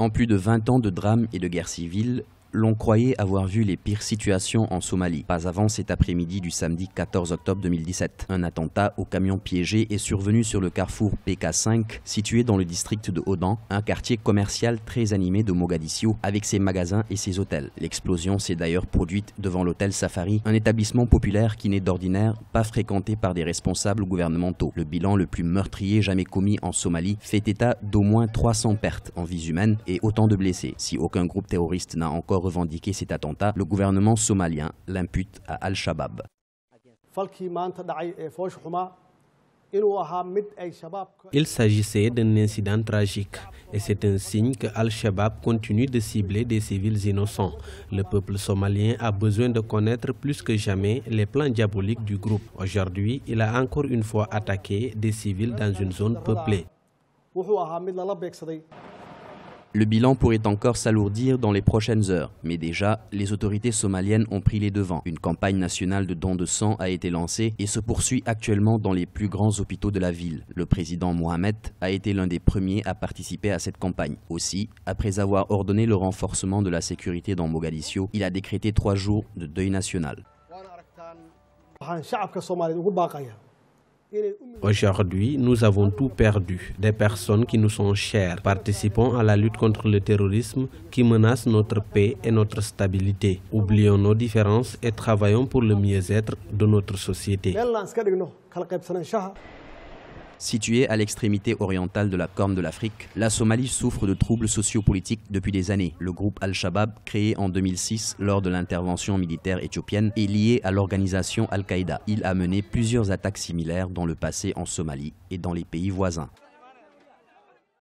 En plus de 20 ans de drames et de guerre civile, l'on croyait avoir vu les pires situations en Somalie. Pas avant cet après-midi du samedi 14 octobre 2017. Un attentat au camion piégé est survenu sur le carrefour PK5, situé dans le district de Odan, un quartier commercial très animé de Mogadiscio, avec ses magasins et ses hôtels. L'explosion s'est d'ailleurs produite devant l'hôtel Safari, un établissement populaire qui n'est d'ordinaire pas fréquenté par des responsables gouvernementaux. Le bilan le plus meurtrier jamais commis en Somalie fait état d'au moins 300 pertes en vies humaines et autant de blessés. Si aucun groupe terroriste n'a encore revendiqué cet attentat, le gouvernement somalien l'impute à Al-Shabaab. Il s'agissait d'un incident tragique et c'est un signe que Al-Shabaab continue de cibler des civils innocents. Le peuple somalien a besoin de connaître plus que jamais les plans diaboliques du groupe. Aujourd'hui, il a encore une fois attaqué des civils dans une zone peuplée. Le bilan pourrait encore s'alourdir dans les prochaines heures, mais déjà, les autorités somaliennes ont pris les devants. Une campagne nationale de dons de sang a été lancée et se poursuit actuellement dans les plus grands hôpitaux de la ville. Le président Mohamed a été l'un des premiers à participer à cette campagne. Aussi, après avoir ordonné le renforcement de la sécurité dans Mogadiscio, il a décrété 3 jours de deuil national. Aujourd'hui, nous avons tout perdu. Des personnes qui nous sont chères. Participons à la lutte contre le terrorisme qui menace notre paix et notre stabilité. Oublions nos différences et travaillons pour le mieux-être de notre société. Située à l'extrémité orientale de la Corne de l'Afrique, la Somalie souffre de troubles sociopolitiques depuis des années. Le groupe Al-Shabaab, créé en 2006 lors de l'intervention militaire éthiopienne, est lié à l'organisation Al-Qaïda. Il a mené plusieurs attaques similaires dans le passé en Somalie et dans les pays voisins.